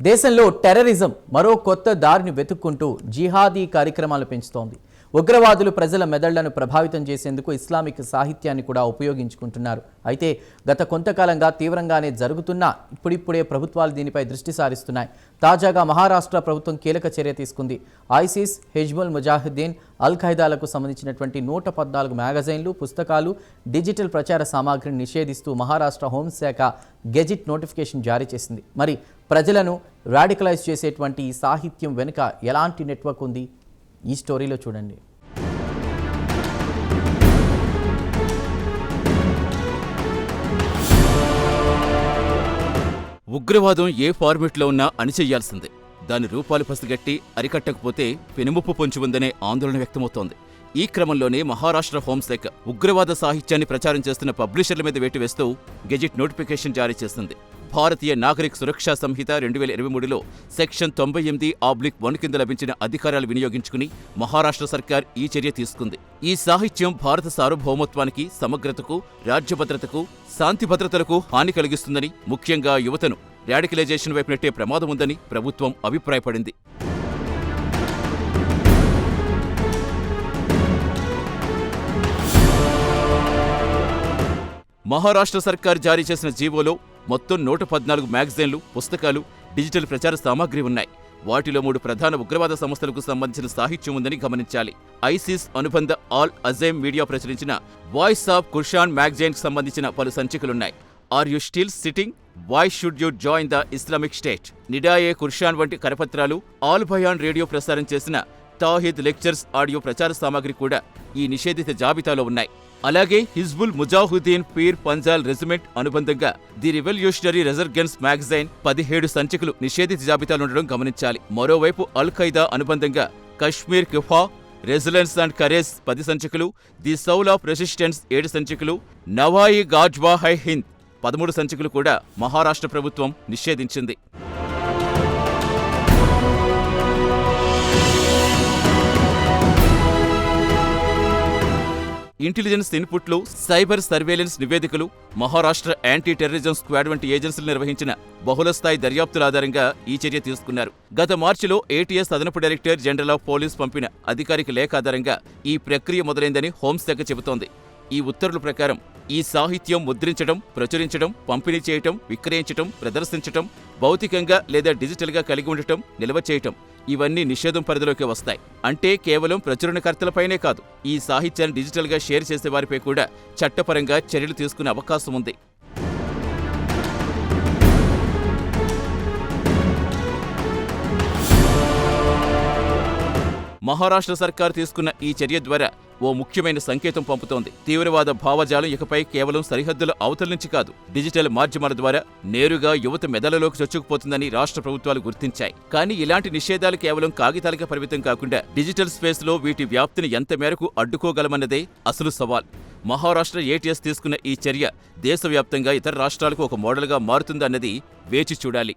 దేశంలో టెర్రరిజం మరో కొత్త దారిని వెతుక్కుంటూ జిహాదీ కార్యక్రమాలు పెంచుతోంది. ఉగ్రవాదులు ప్రజల మెదళ్లను ప్రభావితం చేసేందుకు ఇస్లామిక్ సాహిత్యాన్ని కూడా ఉపయోగించుకుంటున్నారు. అయితే గత కొంతకాలంగా తీవ్రంగానే జరుగుతున్నా ఇప్పుడిప్పుడే ప్రభుత్వాలు దీనిపై దృష్టి సారిస్తున్నాయి. తాజాగా మహారాష్ట్ర ప్రభుత్వం కీలక చర్య తీసుకుంది. ఐసిస్, హిజ్బుల్ ముజాహిద్దీన్, అల్ ఖైదాలకు సంబంధించినటువంటి 114 మ్యాగజైన్లు, పుస్తకాలు, డిజిటల్ ప్రచార సామాగ్రిని నిషేధిస్తూ మహారాష్ట్ర హోంశాఖ గెజిట్ నోటిఫికేషన్ జారీ చేసింది. మరి ప్రజలను రాడికలైజ్ చేసేటువంటి ఈ సాహిత్యం వెనుక ఎలాంటి నెట్వర్క్ ఉంది? ఈ స్టోరీలో చూడండి. ఉగ్రవాదం ఏ ఫార్మెట్లో ఉన్నా అణిచెయ్యాల్సిందే. దాని రూపాలు పసిగట్టి అరికట్టకపోతే పెనుముప్పు పొంచి ఉందనే ఆందోళన వ్యక్తమవుతోంది. ఈ క్రమంలోనే మహారాష్ట్ర హోంశాఖ ఉగ్రవాద సాహిత్యాన్ని ప్రచారం చేస్తున్న పబ్లిషర్ల మీద వేటు వేస్తూ గెజిట్ నోటిఫికేషన్ జారీ చేసింది. భారతీయ నాగరిక సురక్షా సంహిత 2023లో సెక్షన్ 98/1 కింద లభించిన అధికారాలు వినియోగించుకుని మహారాష్ట్ర సర్కార్ ఈ చర్య తీసుకుంది. ఈ సాహిత్యం భారత సార్వభౌమత్వానికి, సమగ్రతకు, రాజ్య భద్రతకు, శాంతి భద్రతలకు హాని కలిగిస్తుందని, ముఖ్యంగా యువతను రాడికలైజేషన్ వైపు నెట్టే ప్రమాదం ఉందని ప్రభుత్వం అభిప్రాయపడింది. మహారాష్ట్ర సర్కార్ జారీ చేసిన జీవోలో మొత్తం 114 మ్యాగజైన్లు, పుస్తకాలు, డిజిటల్ ప్రచార సామాగ్రి ఉన్నాయి. వాటిలో 3 ప్రధాన ఉగ్రవాద సంస్థలకు సంబంధించిన సాహిత్యం ఉందని గమనించాలి. ఐసిస్ అనుబంధ ఆల్ అజైమ్ మీడియా ప్రచురించిన వాయిస్ ఆఫ్ ఖుర్షాన్ మ్యాగజైన్కి సంబంధించిన పలు సంచికలున్నాయి. Are you still sitting? Why should you join the Islamic State? నిడాయే ఖుర్షాన్ వంటి కరపత్రాలు, ఆల్ బయాన్ రేడియో ప్రసారం చేసిన తాహిద్ లెక్చర్స్ ఆడియో ప్రచార సామాగ్రి కూడా ఈ నిషేధిత జాబితాలో ఉన్నాయి. అలాగే హిజ్బుల్ ముజాహిద్దీన్ పీర్ పంజాల్ రెజిమెంట్ అనుబంధంగా ది రివల్యూషనరీ రెజర్గెన్స్ మ్యాగజైన్ 17 సంచికలు నిషేధిత జాబితాలుండడం గమనించాలి. మరోవైపు అల్ ఖైదా అనుబంధంగా కశ్మీర్ కిఫా, రెసిలెన్స్ అండ్ కరేజ్ 10 సంచికలు, ది సౌల్ ఆఫ్ రెసిస్టెన్స్ 7 సంచికలు, నవాయి గాజ్వా హై హింద్ 13 సంచికలు కూడా మహారాష్ట్ర ప్రభుత్వం నిషేధించింది. ఇంటెలిజెన్స్ ఇన్పుట్లు, సైబర్ సర్వేలెన్స్ నివేదికలు, మహారాష్ట్ర యాంటీ టెర్రరిజం స్క్వాడ్ వంటి ఏజెన్సీలు నిర్వహించిన బహుళస్థాయి దర్యాప్తుల ఆధారంగా ఈ చర్య తీసుకున్నారు. గత మార్చిలో ఏటీఎస్ అదనపు డైరెక్టర్ జనరల్ ఆఫ్ పోలీస్ పంపిన అధికారిక లేఖ ఆధారంగా ఈ ప్రక్రియ మొదలైందని హోంశాఖ చెబుతోంది. ఈ ఉత్తర్వుల ప్రకారం ఈ సాహిత్యం ముద్రించడం, ప్రచురించడం, పంపిణీ చేయటం, విక్రయించటం, ప్రదర్శించటం, భౌతికంగా లేదా డిజిటల్గా కలిగి ఉండటం, నిల్వ చేయటం ఇవన్నీ నిషేధం పరిధిలోకి వస్తాయి. అంటే కేవలం ప్రచురణకర్తలపైనే కాదు, ఈ సాహిత్యాన్ని డిజిటల్గా షేర్ చేసేవారిపై కూడా చట్టపరంగా చర్యలు తీసుకునే అవకాశం ఉంది. మహారాష్ట్ర సర్కార్ తీసుకున్న ఈ చర్య ద్వారా ఓ ముఖ్యమైన సంకేతం పంపుతోంది. తీవ్రవాద భావజాలం ఇకపై కేవలం సరిహద్దుల అవతల నుంచి కాదు, డిజిటల్ మాధ్యమాల ద్వారా నేరుగా యువత మెదళ్లలోకి చొచ్చుకుపోతుందని రాష్ట్ర ప్రభుత్వాలు గుర్తించాయి. కానీ ఇలాంటి నిషేధాలు కేవలం కాగితాలుగా పరిమితం కాకుండా డిజిటల్ స్పేస్లో వీటి వ్యాప్తిని ఎంత మేరకు అడ్డుకోగలమన్నదే అసలు సవాల్. మహారాష్ట్ర ఏటీఎస్ తీసుకున్న ఈ చర్య దేశవ్యాప్తంగా ఇతర రాష్ట్రాలకు ఒక మోడల్గా మారుతుందన్నది వేచి చూడాలి.